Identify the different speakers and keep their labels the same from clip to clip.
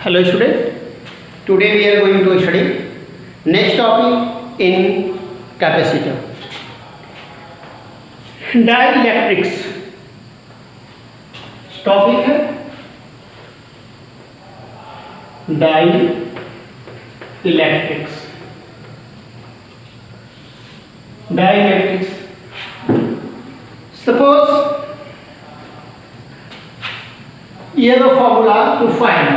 Speaker 1: Hello student, today we are going to study next topic in capacitor. Dielectrics topic है dielectrics. Dielectrics. Suppose you have a formula to find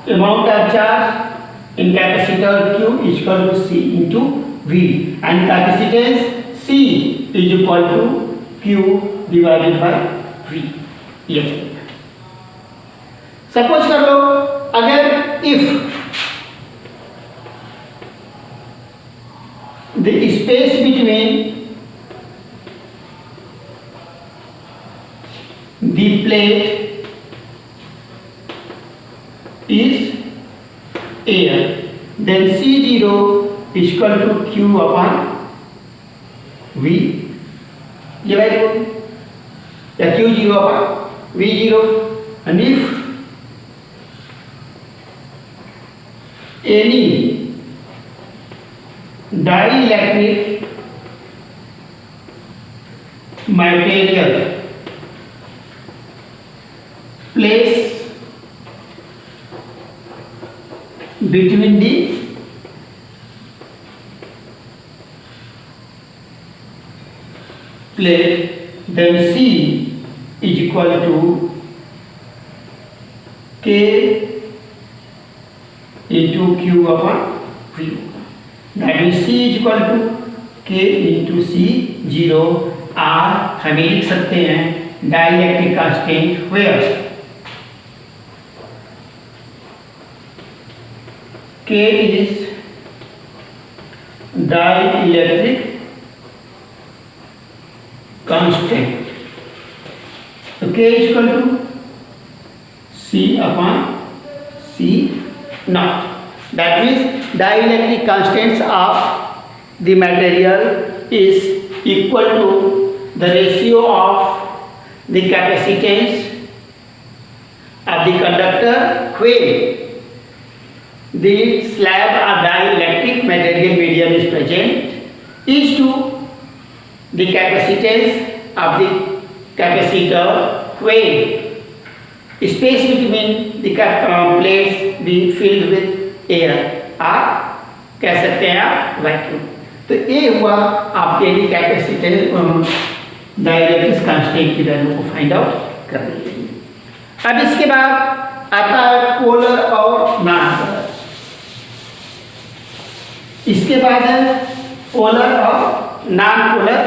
Speaker 1: amount of charge in capacitor Q is equal to C into V and capacitance C is equal to Q divided by V. ये suppose कर लो अगर if the space between the plate is air, then C0 is equal to Q upon V. ये value या Q0 upon V0 and if any dielectric material place between the plate, then C is equal to K into Q upon V. That means C is equal to K into C0 R हमें लिख सकते हैं dielectric constant where K is dielectric constant. So K is equal to C upon C naught. That means dielectric constants of the material is equal to the ratio of the capacitance of the conductor when the slab or dielectric material medium is present is to the capacitance of the capacitor when space between the plates be filled with air or कह सकते हैं आप vacuum. तो ये हुआ आपके लिए capacitor dielectric constant की वैल्यू को फाइंड आउट करने के लिए. अब इसके बाद आता है पोलर और नॉन पोलर. इसके बाद है पोलर और non polar.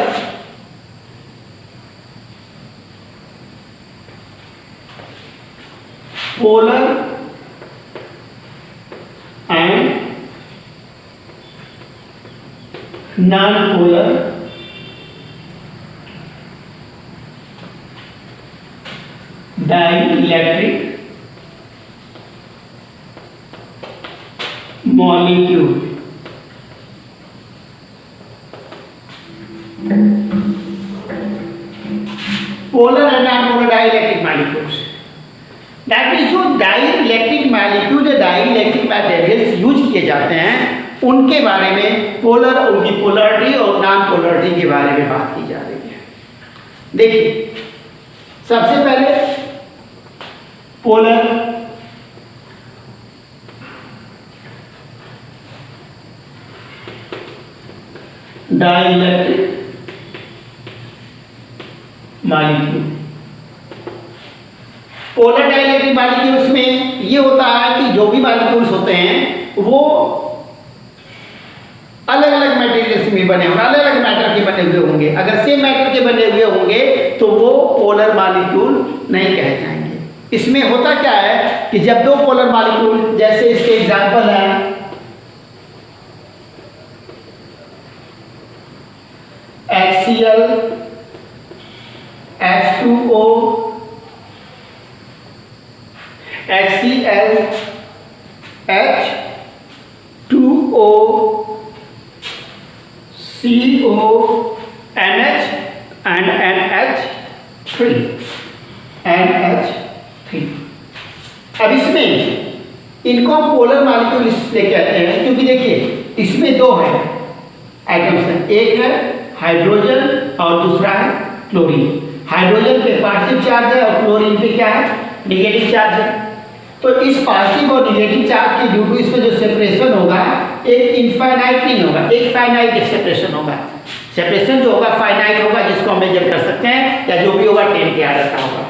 Speaker 1: Polar and non polar dielectric molecule. Polar and non polar dielectric molecules. That means जो डाइलेक्ट्रिक मॉलिक्यूल जो डाइलेक्ट्रिक मटेरियल्स यूज किए जाते हैं उनके बारे में पोलर, उनकी पोलरिटी और नॉन पोलरिटी के बारे में बात की जा रही है. देखिए सबसे पहले polar dielectric molecule. Polar dielectric molecules में ये होता है कि जो भी मॉलिक्यूल्स होते हैं वो अलग अलग मटेरियल्स में बने होंगे, अलग अलग मैटर के बने हुए होंगे. अगर सेम मैटर के बने हुए होंगे तो वो पोलर मॉलिक्यूल नहीं कहे जाएंगे. इसमें होता क्या है कि जब दो पोलर मॉलिक्यूल, जैसे इसके एग्जांपल है HCl H2O HCl H2O CO NH and NH3. NH3. अब इसमें इनको हम पोलर मॉलिक्यूल इसलिए कहते हैं क्योंकि देखिए इसमें दो है एटम्स हैं, एक है हाइड्रोजन और दूसरा है क्लोरीन। हाइड्रोजन पे पॉजिटिव चार्ज है और क्लोरीन पे क्या है, नेगेटिव चार्ज है। तो इस पॉजिटिव और नेगेटिव चार्ज के ड्यू टू इसमें जो सेपरेशन होगा एक इनफाइनाइट नहीं होगा, एक फाइनाइट सेपरेशन होगा। सेपरेशन जो होगा फाइनाइट होगा, जिसको हम मेजर कर सकते हैं या जो भी होगा 10 के आधार का होगा।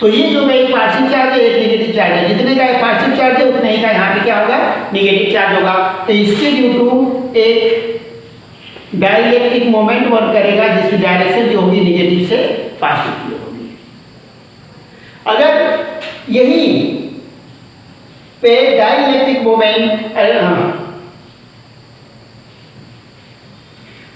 Speaker 1: तो ये जो है एक पॉजिटिव चार्ज है, एक नेगेटिव चार्ज है। जितने का पॉजिटिव चार्ज है उतने ही का यहाँ पे क्या होगा, नेगेटिव चार्ज होगा। तो इसके ड्यू टू एक डाइलेक्ट्रिक मोमेंट वर्क करेगा जिसकी डायरेक्शन जो होगी नेगेटिव से पॉजिटिव की होगी। अगर यही पे डाइलेक्ट्रिक मोमेंट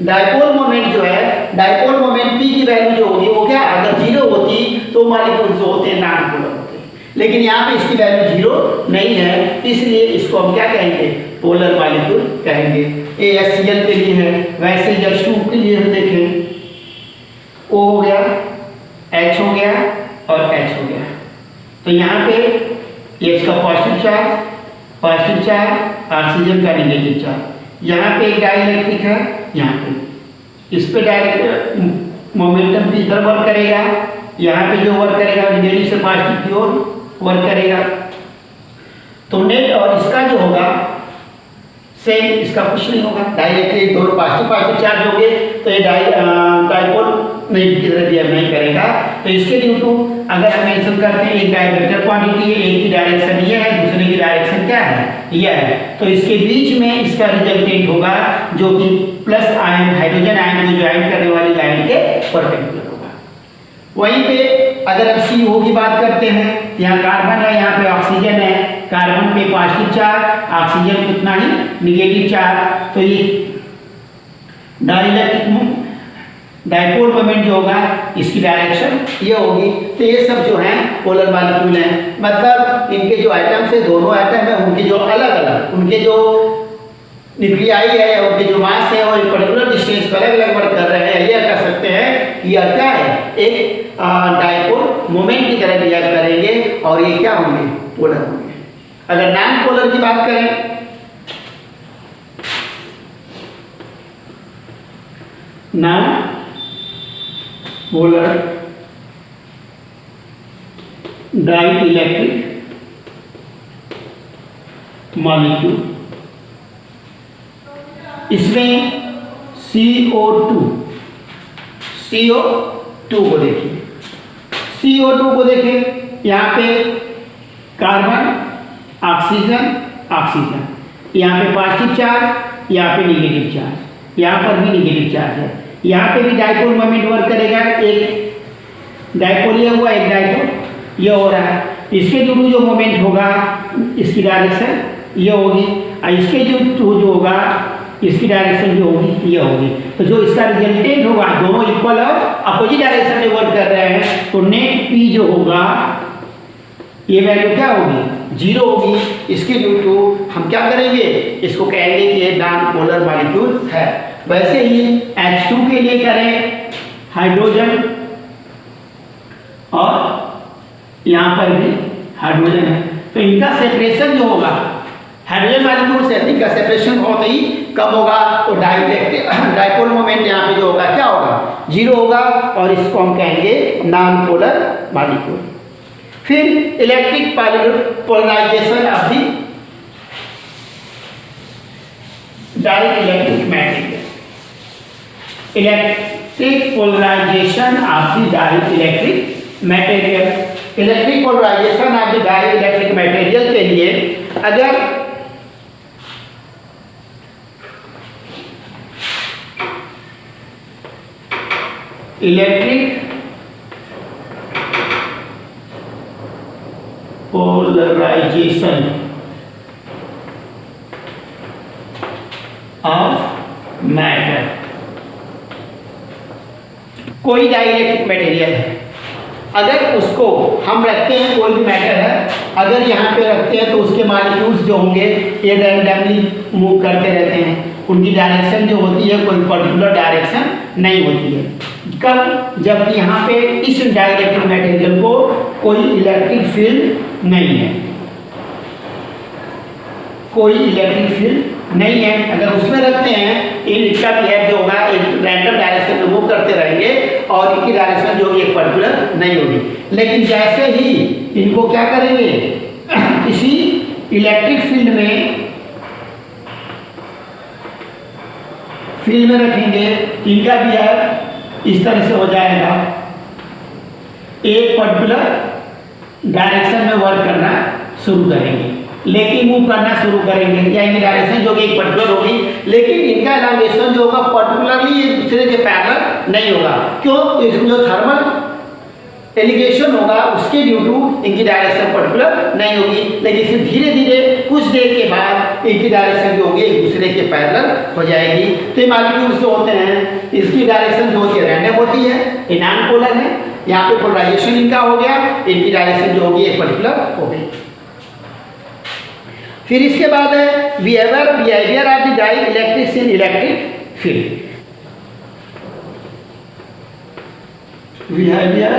Speaker 1: डाइपोल मोमेंट जो है, डाइपोल मोमेंट P की वैल्यू जो होगी वो क्या, अगर 0 होती तो मॉलिक्यूल्स जो होते हैं नॉन पोलर होते हैं, लेकिन यहाँ पे इसकी वैल्यू 0 नहीं है, इसलिए इसको हम क्या कहेंगे, पोलर मॉलिक्यूल कहेंगे। AHCl के लिए है, वैसे H2 के लिए हम देखें O हो गया, H हो गया और H हो गया। तो यहाँ पे H का पॉजिटिव चार्ज, ऑक्सीजन का नेगेटिव चार्ज। यहाँ पे एक डाइलेक्ट्रिक है, यहाँ पे इस पे डायरेक्ट मोमेंटम भी इधर वर्क करेगा, यहाँ पे जो वर्क करेगा नेगेटिव से पॉजिटिव की ओर वर्क करेगा। तो नेट और इसका जो होगा सेम, इसका कुछ नहीं होगा। डाइलेक्ट्रिक दोनों पॉजिटिव चार्ज होंगे तो ये डाइपोल नेगेटिव की तरह बिहेव नहीं करेगा। तो इसके ड्यू टू अगर हम मेंशन करते हैं एक डाइवेक्टर क्वांटिटी है, एक की डायरेक्शन ये है, दूसरे की डायरेक्शन क्या है, यह है, तो इसके बीच में इसका रिजल्टेंट होगा जो कि प्लस आयन हाइड्रोजन आयन को ज्वाइन करने वाली लाइन के परपेंडिकुलर होगा। वहीं पे अगर हम CO की बात करते हैं, यहाँ कार्बन है, यहाँ पे ऑक्सीजन है, कार्बन पे पॉजिटिव चार्ज, ऑक्सीजन कितना ही नेगेटिव चार्ज। तो ये डाइलेक्ट्रिक डाइपोल मोमेंट जो होगा इसकी डायरेक्शन ये होगी। तो ये सब जो हैं पोलर मॉलिक्यूल हैं, मतलब इनके जो आइटम्स है, दोनों आइटम है, उनके जो अलग अलग उनके जो न्यूक्लियाई है, उनके जो मास है और पर्टिकुलर डिस्टेंस पर अलग अलग वर्क कर रहे हैं। यह कह सकते हैं कि यह क्या है, एक डाइपोल मोमेंट की तरह बिहेव करेंगे और ये क्या होंगे, पोलर होंगे। अगर नॉन पोलर की बात करें, नॉन पोलर डाइइलेक्ट्रिक मॉलिक्यूल, इसमें CO2 को देखिए, CO2 को देखें, यहाँ पे कार्बन, ऑक्सीजन, यहाँ पे पॉजिटिव चार्ज, यहाँ पे नेगेटिव चार्ज, यहाँ पर भी नेगेटिव चार्ज है। यहाँ पे भी डाइपोल मोमेंट वर्क करेगा, एक डाइपोल ये हुआ, एक डाइपोल ये हो रहा है। इसके ड्यू जो मोमेंट होगा इसकी डायरेक्शन ये होगी और इसके जो होगा इसकी डायरेक्शन जो होगी ये होगी। तो जो इसका रिजल्टेंट होगा दोनों इक्वल और अपोजिट डायरेक्शन में वर्क कर रहे हैं, तो नेट P जो होगा ये वैल्यू क्या होगी, 0 होगी। इसके ड्यू टू हम क्या करेंगे, इसको कहेंगे कि ये नॉन पोलर मॉलिक्यूल है। वैसे ही H2 के लिए करें, हाइड्रोजन और यहाँ पर भी हाइड्रोजन है, तो इनका सेपरेशन जो होगा हाइड्रोजन मॉलिक्यूल से इनका सेपरेशन बहुत ही कम होगा। तो डाइपोल मोमेंट यहाँ पे जो होगा क्या होगा, 0 होगा और इसको हम कहेंगे नॉन पोलर मॉलिक्यूल। फिर electric polarization of the dielectric material, electric polarization of the dielectric material. Electric polarization of the dielectric material के लिए अगर इलेक्ट्रिक पोलराइजेशन ऑफ मैटर, कोई डाइइलेक्ट्रिक मटेरियल है, अगर उसको हम रखते हैं, कोई भी मैटर है, अगर यहाँ पे रखते हैं तो उसके मॉलिक्यूल्स जो होंगे ये रैंडमली मूव करते रहते हैं, उनकी डायरेक्शन जो होती है कोई पर्टिकुलर डायरेक्शन नहीं होती है। कब, जबकि यहाँ पे इस डाइइलेक्ट्रिक मटेरियल को कोई इलेक्ट्रिक फील्ड नहीं है, कोई इलेक्ट्रिक फील्ड नहीं है। अगर उसमें रखते हैं इनका बिहेव जो होगा एक रैंडम डायरेक्शन में मूव करते रहेंगे और इनकी डायरेक्शन जो होगी एक पर्टिकुलर नहीं होगी। लेकिन जैसे ही इनको क्या करेंगे, किसी इलेक्ट्रिक फील्ड में रखेंगे, इनका बिहेव इस तरह से हो जाएगा, एक पर्टिकुलर डायरेक्शन में वर्क करना शुरू करेंगे, लेकिन मूव करना शुरू करेंगे, या इनकी डायरेक्शन जो कि एक पर्टिकुलर होगी, लेकिन इनका एलांगेशन जो होगा पर्टिकुलरली एक दूसरे के पैरेलल नहीं होगा। क्यों? तो इसमें जो थर्मल एलिगेशन होगा उसके ड्यू टू इनकी डायरेक्शन पर्टिकुलर नहीं होगी, लेकिन फिर धीरे धीरे कुछ देर के बाद इनकी डायरेक्शन जो होगी एक दूसरे के पैरेलल हो जाएगी। तो ये मॉलिक्यूल्स जो होते हैं इसकी डायरेक्शन जो होती है रैंडम होती है, ये नॉन पोलर है, यहाँ पे पोलराइजेशन इनका हो गया, इनकी डायरेक्शन जो होगी एक पर्टिकुलर हो गई। फिर इसके बाद है behaviour of the dielectrics in electric field. Behaviour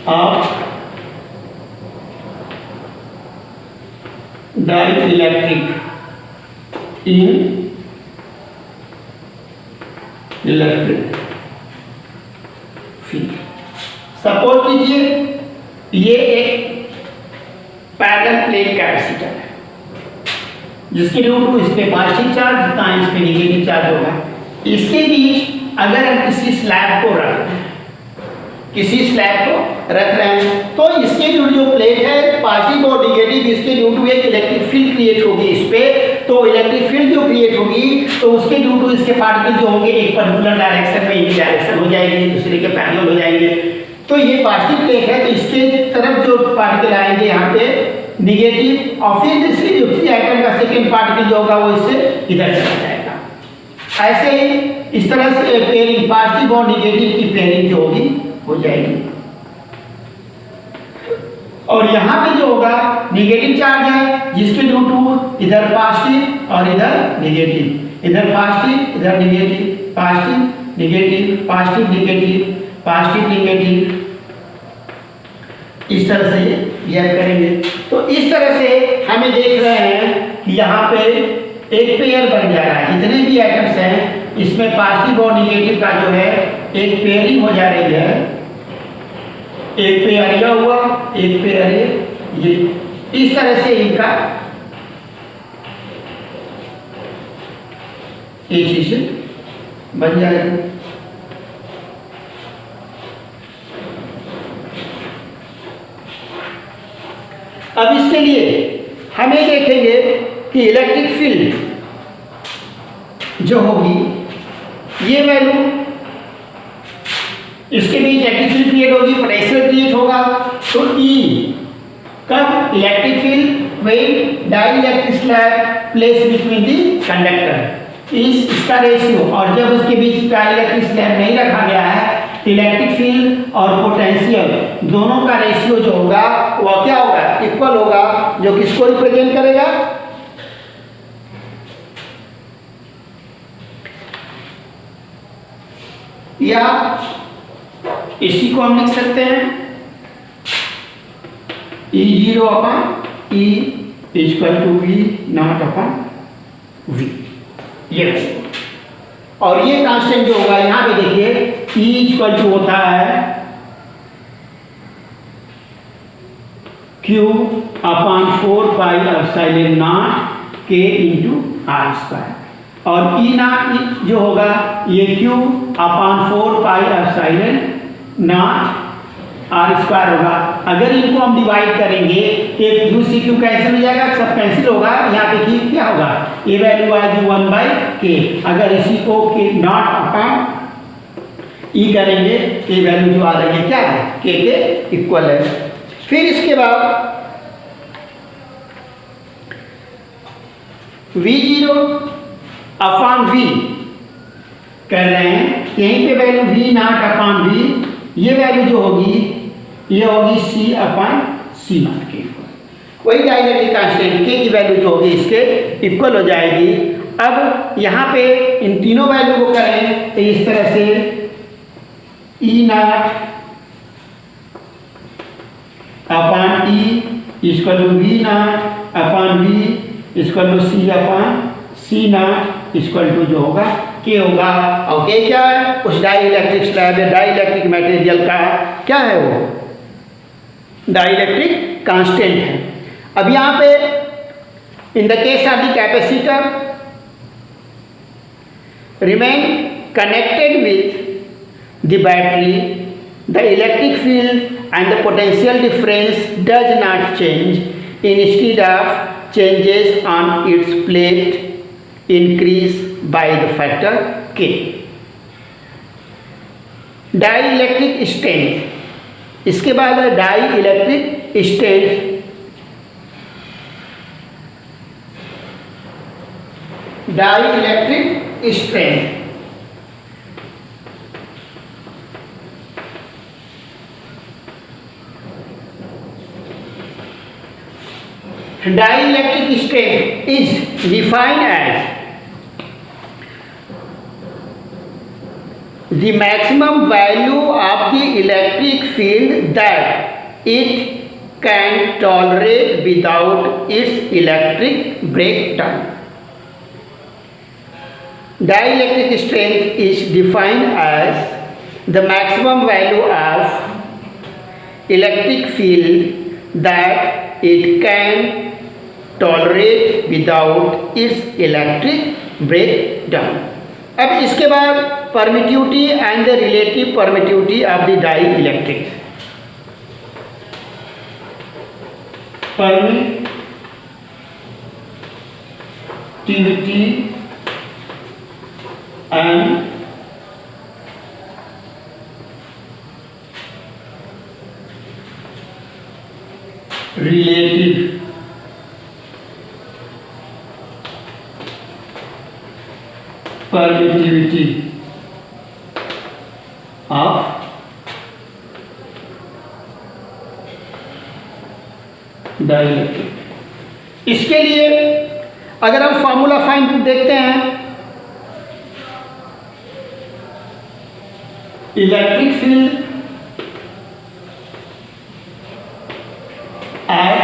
Speaker 1: of dielectric in electric field. Suppose कीजिए ये एक पैरेलल प्लेट कैपेसिटर है जिसके ड्यू टू इस पे पॉजिटिव चार्ज होता है, इस पे नेगेटिव चार्ज होगा। इसके बीच अगर हम किसी स्लैब को रख रहे हैं, तो इसके ड्यू जो प्लेट है पॉजिटिव और नेगेटिव, इसके ड्यू टू एक इलेक्ट्रिक फील्ड क्रिएट होगी इस पे। तो इलेक्ट्रिक फील्ड जो क्रिएट होगी तो उसके ड्यू टू इसके पार्टिकल जो होंगे एक पर्टिकुलर डायरेक्शन में इनकी डायरेक्शन हो जाएगी, दूसरे के पैरेलल हो जाएंगे। तो ये पॉजिटिव प्लेट है, तो इसके तरफ जो पार्टिकल आएंगे यहाँ पे निगेटिव, और फिर दूसरी एटम का सेकेंड पार्टिकल जो होगा वो इससे इधर चला जाएगा। ऐसे ही इस तरह से पेयरिंग पॉजिटिव और निगेटिव की पेयरिंग जो होगी हो जाएगी। और यहाँ पे जो होगा निगेटिव चार्ज है जिसके ड्यू टू इधर पॉजिटिव और इधर निगेटिव, इधर पॉजिटिव इधर negative, positive negative, positive negative, positive negative, इस तरह से बिहेव करेंगे। तो इस तरह से हमें देख रहे हैं कि यहाँ पे एक पेयर बन जा रहा है, जितने भी एटम्स हैं इसमें पॉजिटिव और निगेटिव का जो है एक पेयरिंग हो जा रही है, एक पेयर यह हुआ, एक पेयर ये, इस तरह से इनका एक चीज बन जाएगी। अब इसके लिए हमें देखेंगे कि इलेक्ट्रिक फील्ड जो होगी ये वैल्यू इसके बीच इलेक्ट्रिक फील्ड क्रिएट होगी, पोटेंशियल क्रिएट होगा। तो ई कब electric field when dielectric slab place between the conductor, इसका रेशियो, और जब उसके बीच डाइइलेक्ट्रिक स्लैब नहीं रखा गया है इलेक्ट्रिक फील्ड और पोटेंशियल दोनों का रेशियो जो होगा वह क्या होगा, इक्वल होगा, जो किसको रिप्रेजेंट करेगा, या इसी को हम लिख सकते हैं E0 upon E equal to V not upon V। ये और ये कांस्टेंट जो होगा यहाँ पे देखिए E इक्वल टू होता है Q upon 4 pi epsilon not K into R square, और E नॉट जो होगा ये Q upon 4 pi epsilon not R square होगा। अगर इनको हम डिवाइड करेंगे एक यू सी क्यू कैंसिल हो जाएगा, सब कैंसिल होगा, यहाँ पे की क्या होगा, ये वैल्यू आएगी 1/k। अगर इसी को के नॉट अपॉन ई करेंगे तो ये वैल्यू जो आ रही है क्या है, k के इक्वल है। फिर इसके बाद V0 अपॉन V कर रहे हैं, यहीं पे value V not upon V, ये वैल्यू जो होगी ये होगी C अपॉन C नॉट के इक्वल। वही डाइइलेक्ट्रिक कांस्टेंट K की वैल्यू जो होगी इसके इक्वल हो जाएगी। अब यहाँ पे इन तीनों वैल्यू को करें तो इस तरह से E not upon E equal to V not upon V equal to C upon C not equal to जो होगा के होगा। और के क्या है? उस डाई इलेक्ट्रिक स्लैब या डाई इलेक्ट्रिक मटेरियल का क्या है? वो डाई इलेक्ट्रिक कांस्टेंट है। अब यहाँ पे in the case of the capacitor remain connected with the battery, the electric field and the potential difference does not change, instead of changes on its plate increase by the factor k. Dielectric strength, इसके बाद है dielectric strength। dielectric strength dielectric strength is defined as the maximum value of the electric field that it can tolerate without its electric breakdown. Dielectric strength is defined as the maximum value of electric field that it can tolerate without its electric breakdown. अब इसके बाद permittivity and the relative permittivity of the dielectric. Permittivity and relative permittivity of dielectric. इसके लिए अगर हम formula find देखते हैं, electric field at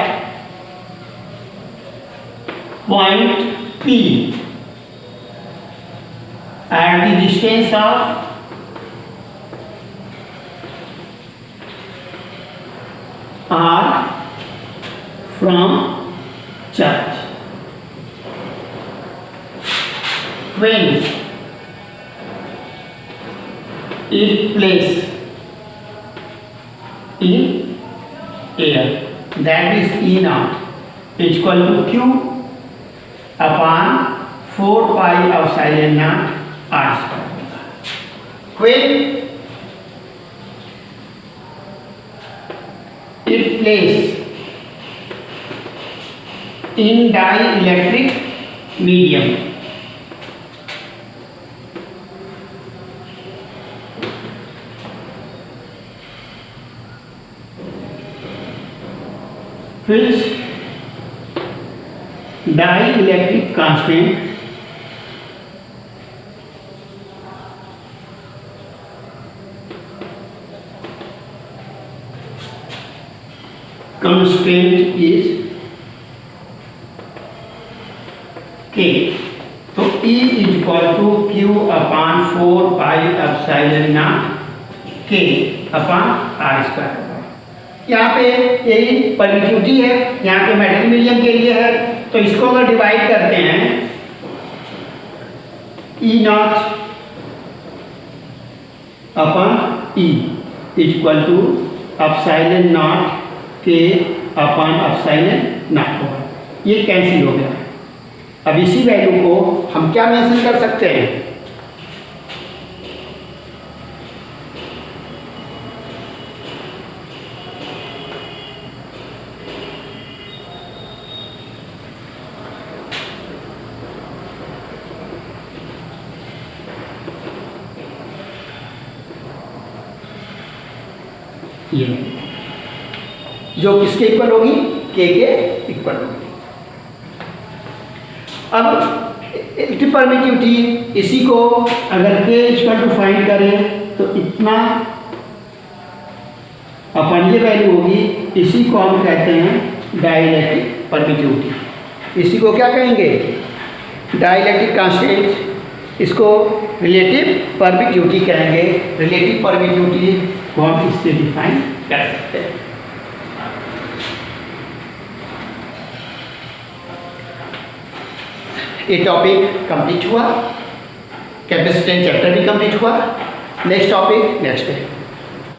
Speaker 1: point P at the distance of R from charge, when it placed in air, that is E naught is equal to Q upon 4 pi epsilon naught R square. When it placed in dielectric medium, which dielectric constant is K, तो E is equal to Q upon 4 pi epsilon naught K upon R square। यहाँ पे यही permittivity है, यहाँ पे metal medium के लिए है, तो इसको अगर डिवाइड करते हैं E not upon E equal to epsilon not K upon epsilon not होगा, ये कैंसिल हो गया। अब इसी वैल्यू को हम क्या मेंशन कर सकते हैं, ये जो किसके इक्वल होगी, के इक्वल होगी। अब इलेक्ट्रिक परमिटिविटी, इसी को अगर के इक्वल टू फाइंड करें तो इतना अपन ये वैल्यू होगी, इसी को हम कहते हैं डाइलेक्ट्रिक परमिटिविटी। इसी को क्या कहेंगे? डाइलेक्ट्रिक कांस्टेंट, इसको रिलेटिव परमिटिविटी कहेंगे। रिलेटिव परमिटिविटी को हम इससे डिफाइन कर सकते हैं। ये टॉपिक कंप्लीट हुआ, कैपेसिटेंस चैप्टर भी कंप्लीट हुआ। नेक्स्ट टॉपिक नेक्स्ट है।